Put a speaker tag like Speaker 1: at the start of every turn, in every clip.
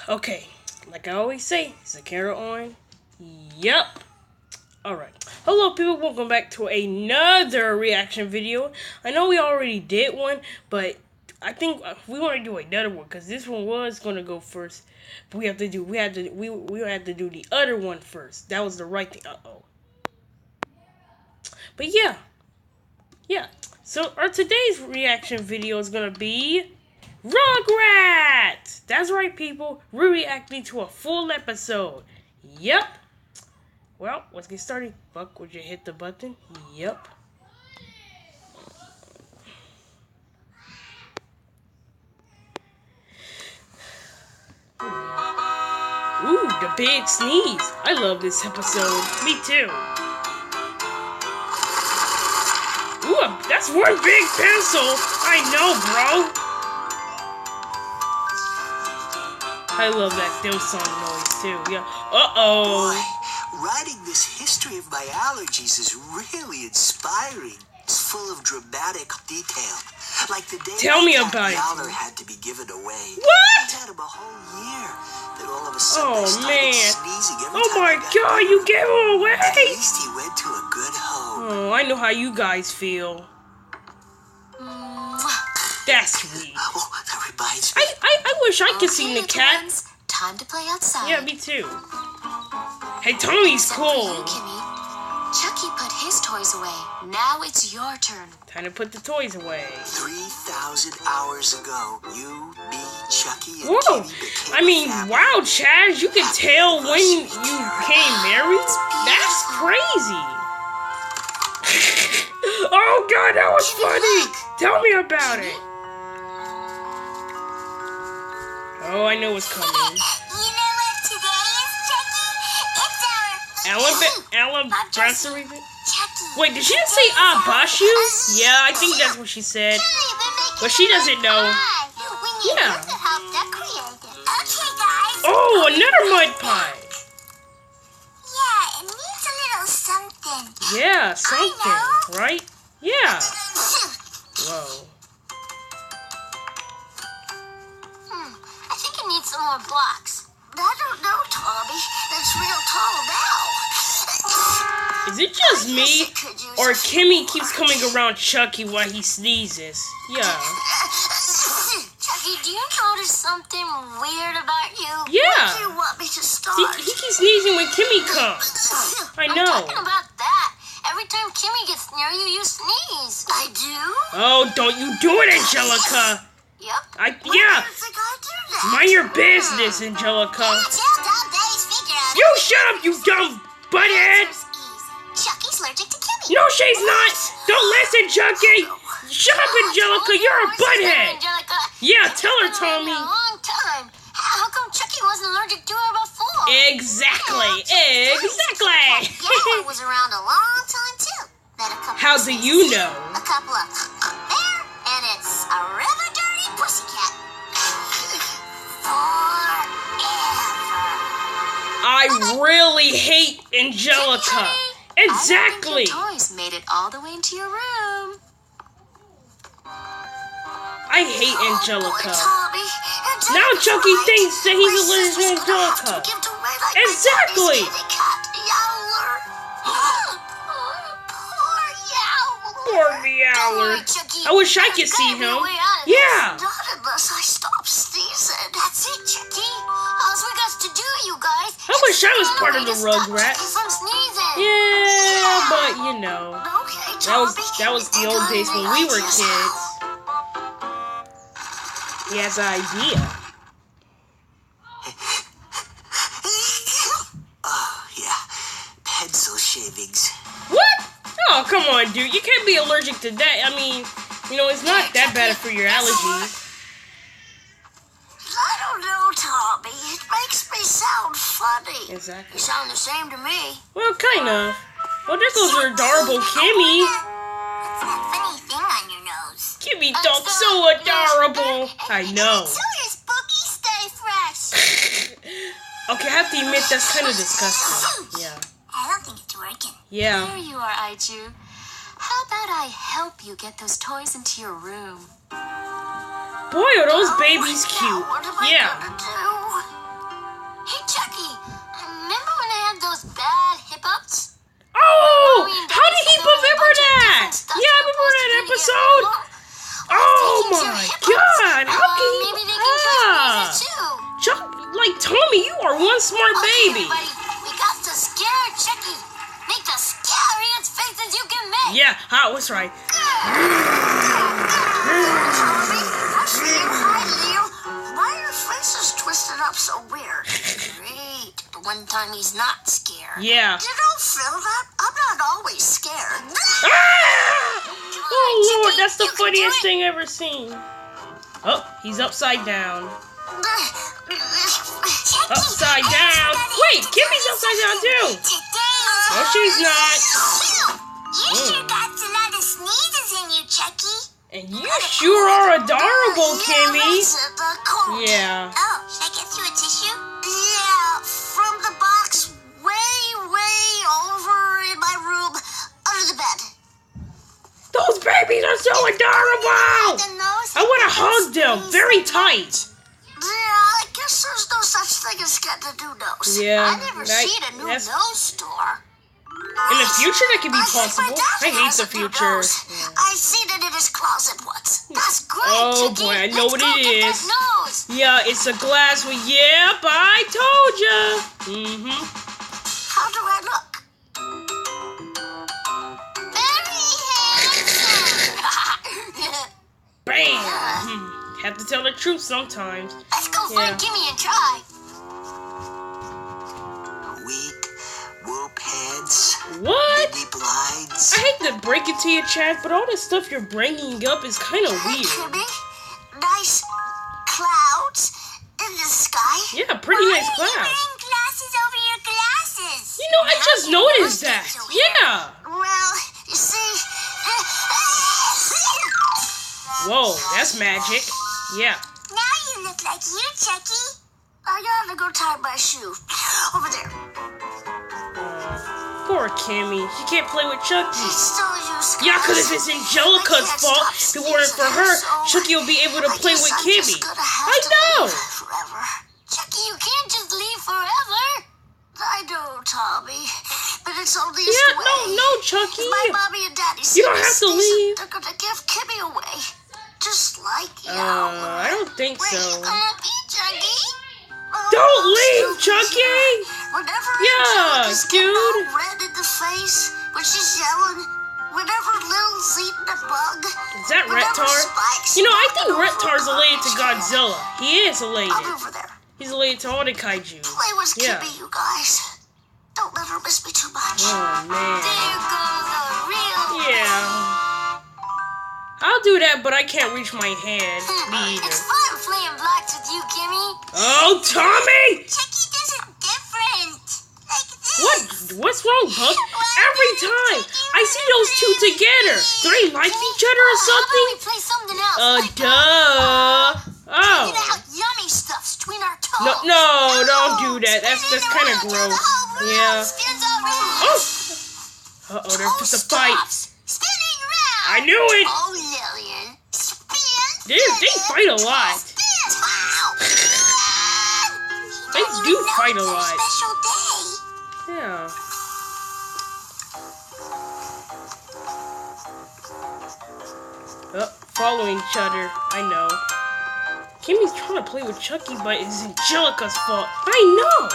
Speaker 1: Okay, like I always say, is the camera on? Yep. Alright. Hello people, welcome back to another reaction video. I know we already did one, but I think we want to do another one because this one was going to go first. But we had to do the other one first. That was the right thing. But yeah. So our today's reaction video is going to be Rugrats! That's right, people. We're reacting to a full episode. Yep. Well, let's get started. Buck, would you hit the button? Yep. Ooh, the big sneeze. I love this episode. Me too. Ooh, that's one big pencil. I know, bro. I love that theme song noise too. Yeah. Uh-oh.
Speaker 2: Boy, writing this history of my allergies is really inspiring. It's full of dramatic detail. Like the day
Speaker 1: Tell me about it.
Speaker 2: Yowler had to be given away.
Speaker 1: What?
Speaker 2: It had him a whole year. Then all of a sudden
Speaker 1: Oh,
Speaker 2: I started
Speaker 1: man.
Speaker 2: sneezing every
Speaker 1: Oh
Speaker 2: time
Speaker 1: my
Speaker 2: I got
Speaker 1: God,
Speaker 2: near
Speaker 1: you
Speaker 2: him.
Speaker 1: gave him away.
Speaker 2: At least he went to a good home.
Speaker 1: Oh, I know how you guys feel. That's sweet.
Speaker 2: Oh, that reminds me.
Speaker 1: I wish I could see the cat.
Speaker 3: Ones, time to play outside.
Speaker 1: Yeah, me too. Hey, Tony's
Speaker 3: Except
Speaker 1: cool.
Speaker 3: for you, Kimmy. Chucky put his toys away. Now it's your turn.
Speaker 1: Time to put the toys away.
Speaker 2: 3,000 hours ago, you, me, Chucky, and
Speaker 1: Whoa!
Speaker 2: Kitty became
Speaker 1: I mean,
Speaker 2: a family.
Speaker 1: wow, Chaz, you can tell when you came married? That's crazy. Oh, God, that was funny. Tell me about it. Oh, I know what's coming.
Speaker 4: You know what today is, Chucky? It's our...
Speaker 1: Ellen Brasserie?
Speaker 4: Chucky.
Speaker 1: Wait, did she just say Bashu? Yeah, I think that's what she said. But she doesn't know.
Speaker 4: We need
Speaker 1: Yeah.
Speaker 4: to help decorate it. Okay, guys.
Speaker 1: Oh, another mud pie.
Speaker 4: Yeah, it needs a little something.
Speaker 1: Yeah, something, right? Yeah. Whoa.
Speaker 4: I think it needs some more blocks. I don't know, Tommy. It's real tall now.
Speaker 1: Is it just me? Or Kimmy keeps coming around Chucky while he sneezes? Yeah.
Speaker 4: Chucky, do you notice something weird about you?
Speaker 1: Yeah.
Speaker 4: When do you want me to start?
Speaker 1: He keeps sneezing when Kimmy comes. I know.
Speaker 4: I'm talking about that. Every time Kimmy gets near you, you sneeze. I do?
Speaker 1: Oh, don't you do it, Angelica.
Speaker 4: Yep.
Speaker 1: Yeah.
Speaker 4: Why do you think I do that?
Speaker 1: Mind your business, Angelica.
Speaker 4: Until dumb days figure out
Speaker 1: You shut up, you dumb butthead.
Speaker 4: answer's easy. Chucky's allergic to Kimmy.
Speaker 1: No, she's not. Don't listen, Chucky. Shut up, Angelica. You're a butthead.
Speaker 4: Angelica.
Speaker 1: Yeah, tell her,
Speaker 4: It's been
Speaker 1: Tommy.
Speaker 4: a long time. How come Chucky wasn't allergic to her before?
Speaker 1: Exactly.
Speaker 4: Yowler was around a long time too. Met a couple
Speaker 1: How
Speaker 4: of
Speaker 1: do you know?
Speaker 4: A couple of there, and it's a rather dirty pussycat. Forever.
Speaker 1: I really hate Angelica. Exactly.
Speaker 3: I think your toys made it all the way into your room.
Speaker 1: I hate Angelica.
Speaker 4: Tommy.
Speaker 1: Now Chucky thinks that he's allergic to Angelica. Exactly. Poor Meowler. I wish I could see him. Yeah.
Speaker 4: Not unless I stop sneezing. That's it, Chucky. All we got to do, you guys.
Speaker 1: I wish I was part of the Rugrats.
Speaker 4: From sneezing.
Speaker 1: Yeah, but you know,
Speaker 4: Okay,
Speaker 1: that was the old days when we were kids. He has an idea.
Speaker 2: Oh, yeah. Pencil shavings.
Speaker 1: What? Oh, come on, dude. You can't be allergic to that. I mean, you know, it's not that bad for your allergies.
Speaker 4: I don't know, Tommy. It makes me sound funny.
Speaker 1: Exactly.
Speaker 4: You sound the same to me.
Speaker 1: Well, kind of. Well, there goes our adorable Kimmy.
Speaker 4: What's that funny thing on your nose?
Speaker 1: Kimmy talks so adorable. I know.
Speaker 4: So your spooky stay fresh.
Speaker 1: Okay, I have to admit, that's kind of disgusting. Yeah.
Speaker 4: I don't think it's working.
Speaker 1: Yeah.
Speaker 3: There you are, Aiju. How about I help you get those toys into your room?
Speaker 1: Boy, are those babies cute.
Speaker 4: What am I
Speaker 1: Yeah.
Speaker 4: gonna do?
Speaker 1: episode? Oh my God! How can you?
Speaker 4: Maybe they can catch me too.
Speaker 1: Chuck, like Tommy, you are one smart baby.
Speaker 4: Everybody, we got to scare Chucky. Make the scariest faces you can make.
Speaker 1: Yeah, what's right?
Speaker 4: Tommy, that's Leo. Hi, Leo. Why are your faces twisted up so weird? Great. The one time he's not scared.
Speaker 1: Yeah.
Speaker 4: You don't feel that? I'm not always scared.
Speaker 1: Oh Lord, that's the funniest thing I've ever seen. Oh, he's upside down. Upside down. Wait, Kimmy's upside down too. No, she's not.
Speaker 4: You sure got a lot of sneezes in you, Chucky.
Speaker 1: And you sure are adorable, Kimmy. Yeah.
Speaker 4: Oh, should I get you a tissue? Yeah, from the box way over in my room under the bed.
Speaker 1: Those babies are so adorable. I want to hug them very tight.
Speaker 4: Yeah, I guess there's no such thing as getting a new nose.
Speaker 1: Yeah,
Speaker 4: I never seen a new nose store.
Speaker 1: In the future, that could be possible. I hate the future.
Speaker 4: I seen it in his closet once. That's great.
Speaker 1: Oh
Speaker 4: Chucky.
Speaker 1: boy, I know what
Speaker 4: Let's go
Speaker 1: it
Speaker 4: get
Speaker 1: is.
Speaker 4: that nose.
Speaker 1: Yeah, it's a glass with. Yep, I told ya.
Speaker 4: How do I look? Very handsome.
Speaker 1: Bam. Have to tell the truth sometimes.
Speaker 4: Let's go find Kimmy and try.
Speaker 2: Weak, wool pants,
Speaker 1: What?
Speaker 2: baby blinds.
Speaker 1: I hate to break it to you, Chad, but all the stuff you're bringing up is kind of
Speaker 4: Hey,
Speaker 1: weird.
Speaker 4: Kimmy. Nice clouds in the sky.
Speaker 1: Yeah, pretty nice
Speaker 4: Why are you
Speaker 1: class.
Speaker 4: wearing glasses over your glasses?
Speaker 1: You know, I just noticed that. Yeah.
Speaker 4: Well, you see...
Speaker 1: Whoa, that's magic. Yeah.
Speaker 4: Now you look like you, Chucky. I gotta go tie my shoe. Over there.
Speaker 1: Poor Kimmy. She can't play with Chucky.
Speaker 4: Still use
Speaker 1: Yeah, because if it's Angelica's fault, if it weren't for her, Chucky will be able to play with Kimmy. I know.
Speaker 4: Forever. Chucky, you can't just leave forever. I know, Tommy, but it's only a way.
Speaker 1: No, Chucky.
Speaker 4: My mommy and daddy
Speaker 1: You don't have to leave.
Speaker 4: They're gonna give Kimmy away, just like you.
Speaker 1: I don't think
Speaker 4: Where you
Speaker 1: so.
Speaker 4: gonna be, Chucky?
Speaker 1: Don't leave, Chucky.
Speaker 4: Whenever
Speaker 1: Yeah,
Speaker 4: Angelica's
Speaker 1: dude.
Speaker 4: getting all red in the face when she's yelling, whenever Little's eating a bug,
Speaker 1: Is that
Speaker 4: whenever
Speaker 1: Reptar?
Speaker 4: Spike's
Speaker 1: You know, I think
Speaker 4: knocking over
Speaker 1: Reptar's related to
Speaker 4: garbage
Speaker 1: Godzilla. He is
Speaker 4: can.
Speaker 1: related.
Speaker 4: I'll be over there.
Speaker 1: He's related to all the kaiju.
Speaker 4: Play with
Speaker 1: Yeah.
Speaker 4: Kimmy, you guys. Don't let her miss me too much.
Speaker 1: Oh, man.
Speaker 4: There goes the real
Speaker 1: Yeah. I'll do that, but I can't reach my hand. Me either.
Speaker 4: It's fun playing blocks with you, Kimmy.
Speaker 1: Oh, Tommy!
Speaker 4: Chucky does it different. Like this.
Speaker 1: What's wrong, Buck? Every time I see those two together, do they like each other or
Speaker 4: How about
Speaker 1: something?
Speaker 4: we play something else? Like
Speaker 1: Duh.
Speaker 4: Hanging
Speaker 1: Oh.
Speaker 4: out yummy stuff between our toes.
Speaker 1: No, don't do that. That's
Speaker 4: Spinning
Speaker 1: kind of
Speaker 4: around till the
Speaker 1: gross.
Speaker 4: whole room
Speaker 1: Yeah.
Speaker 4: spins around.
Speaker 1: Oh. Uh-oh, there's
Speaker 4: Toe
Speaker 1: just a fight.
Speaker 4: stops spinning round.
Speaker 1: I knew it.
Speaker 4: Oh, Lillian. Spin.
Speaker 1: They fight a lot.
Speaker 4: Spin. Wow.
Speaker 1: They do fight a lot.
Speaker 4: Special day.
Speaker 1: Yeah. Oh, following each other. I know. Kimmy's trying to play with Chucky, but it's Angelica's fault. I know.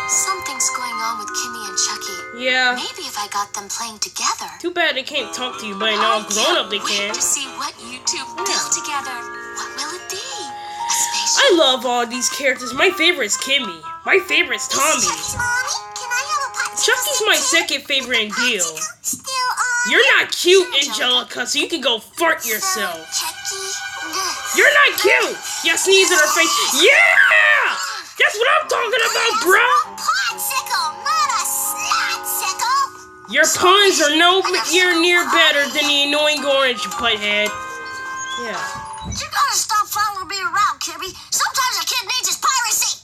Speaker 3: Something's going on with Kimmy and Chucky.
Speaker 1: Yeah.
Speaker 3: Maybe if I got them playing together.
Speaker 1: Too bad they can't talk to you, but now grown up they can.
Speaker 3: Wait to see what you two build together. What will it be? A spaceship?
Speaker 1: I love all these characters. My favorite's Kimmy. My favorite's Tommy.
Speaker 4: Chucky's mommy, can I have a popsicle?
Speaker 1: Chucky's my second favorite in Deal.
Speaker 4: Still on.
Speaker 1: You're not cute, Angelica, so you can go fart yourself.
Speaker 4: Chucky.
Speaker 1: You're not cute! You sneeze in her face. Yeah! That's what I'm talking about, bro!
Speaker 4: Popsicle, not a slot-sicle.
Speaker 1: Your puns are nowhere near better than the annoying orange, butthead. Yeah.
Speaker 4: You gotta stop following me around, Kimmy. Sometimes a kid needs his piracy.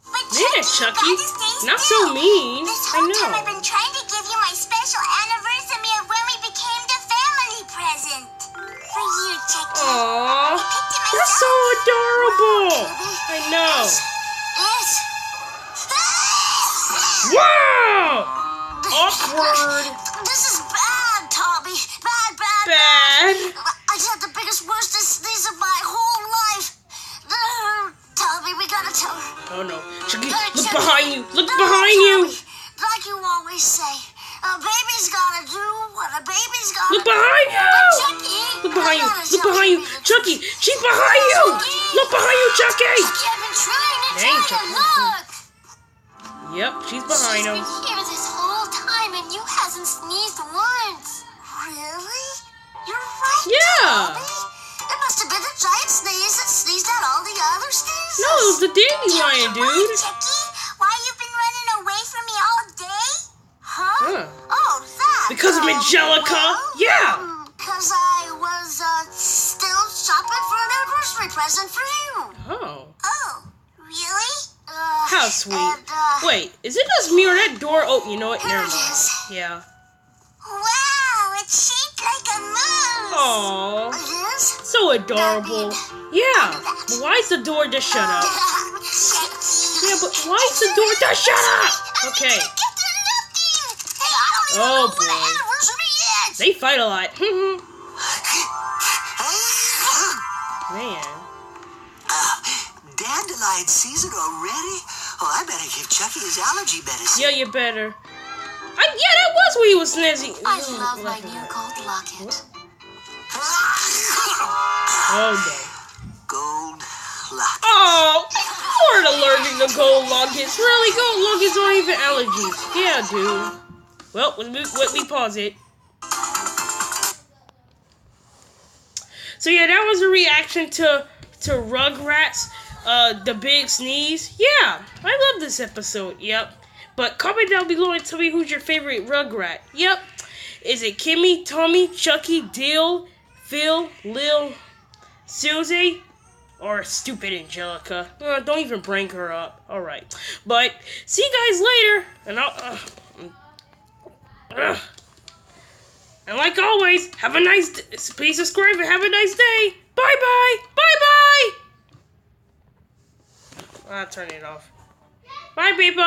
Speaker 4: But
Speaker 1: Yeah, Chucky.
Speaker 4: you gotta stay
Speaker 1: Not
Speaker 4: still.
Speaker 1: so mean.
Speaker 4: This
Speaker 1: I
Speaker 4: whole time
Speaker 1: know.
Speaker 4: I've been trying to give you my special anniversary of when we became the family present. For you, Chucky.
Speaker 1: Aww.
Speaker 4: I picked it
Speaker 1: You're so
Speaker 4: myself.
Speaker 1: adorable. I know.
Speaker 4: Yes.
Speaker 1: Wow! Awkward.
Speaker 4: This is bad, Tommy. Bad, bad,
Speaker 1: bad.
Speaker 4: I had the biggest, worstest sneeze of my whole life. Tell me, we gotta tell her.
Speaker 1: Oh no. Chucky,
Speaker 4: Gotta
Speaker 1: look
Speaker 4: tell
Speaker 1: behind
Speaker 4: her.
Speaker 1: you. Look
Speaker 4: No,
Speaker 1: behind
Speaker 4: tell
Speaker 1: you.
Speaker 4: me. Like you always say, a baby's gotta do what a baby's gotta
Speaker 1: Look behind
Speaker 4: do.
Speaker 1: you.
Speaker 4: But Chucky,
Speaker 1: Look behind you.
Speaker 4: I gotta
Speaker 1: Look
Speaker 4: tell
Speaker 1: behind you.
Speaker 4: the truth.
Speaker 1: Chucky, she's behind you. Look behind you, Chucky.
Speaker 4: Chucky, I've been trying to
Speaker 1: Dang,
Speaker 4: tell
Speaker 1: Chucky.
Speaker 4: you. Look.
Speaker 1: Yep, she's behind
Speaker 3: She's
Speaker 1: him.
Speaker 3: been here this whole time and you hasn't sneezed once.
Speaker 4: Really? You're right,
Speaker 1: Yeah.
Speaker 4: Tommy. It must have been a giant sneeze that sneezed out all the other sneezes.
Speaker 1: No, it was the dandelion, dude.
Speaker 4: Chucky, why you been running away from me all day? Huh?
Speaker 1: Huh.
Speaker 4: Oh, that.
Speaker 1: Because of Angelica? Yeah.
Speaker 4: Because I was still shopping for an anniversary present for you.
Speaker 1: Oh.
Speaker 4: Oh, really?
Speaker 1: How sweet.
Speaker 4: And,
Speaker 1: Wait, is it just me or that door? Oh, you know what?
Speaker 4: Here
Speaker 1: Never
Speaker 4: it
Speaker 1: mind.
Speaker 4: is.
Speaker 1: Yeah.
Speaker 4: Wow, it's shaped like a moose.
Speaker 1: Aww.
Speaker 4: It is?
Speaker 1: So adorable. Yeah. But why is the door just shut up? Yeah, but why is the door just shut up? Okay. Oh boy. They fight a lot. Man.
Speaker 2: Dandelion season already? Oh, I better give Chucky his allergy medicine.
Speaker 1: Yeah, you better. Yeah, that was where he was sneezing.
Speaker 3: I love my new gold locket.
Speaker 1: Oh no.
Speaker 2: Gold lock.
Speaker 1: Oh, you weren't allergic to gold lockets. Really? Gold lockets aren't even allergies. Yeah, dude. Well, let me pause it. So yeah, that was a reaction to Rugrats, the big sneeze. Yeah, I love this episode. Yep. But comment down below and tell me who's your favorite Rugrat. Yep. Is it Kimmy, Tommy, Chucky, Dill, Phil, Lil, Susie, or stupid Angelica? Don't even bring her up. Alright. But see you guys later. And and like always, have a nice day. Please subscribe and have a nice day. Bye-bye. Bye-bye. I'll turn it off. Bye, people.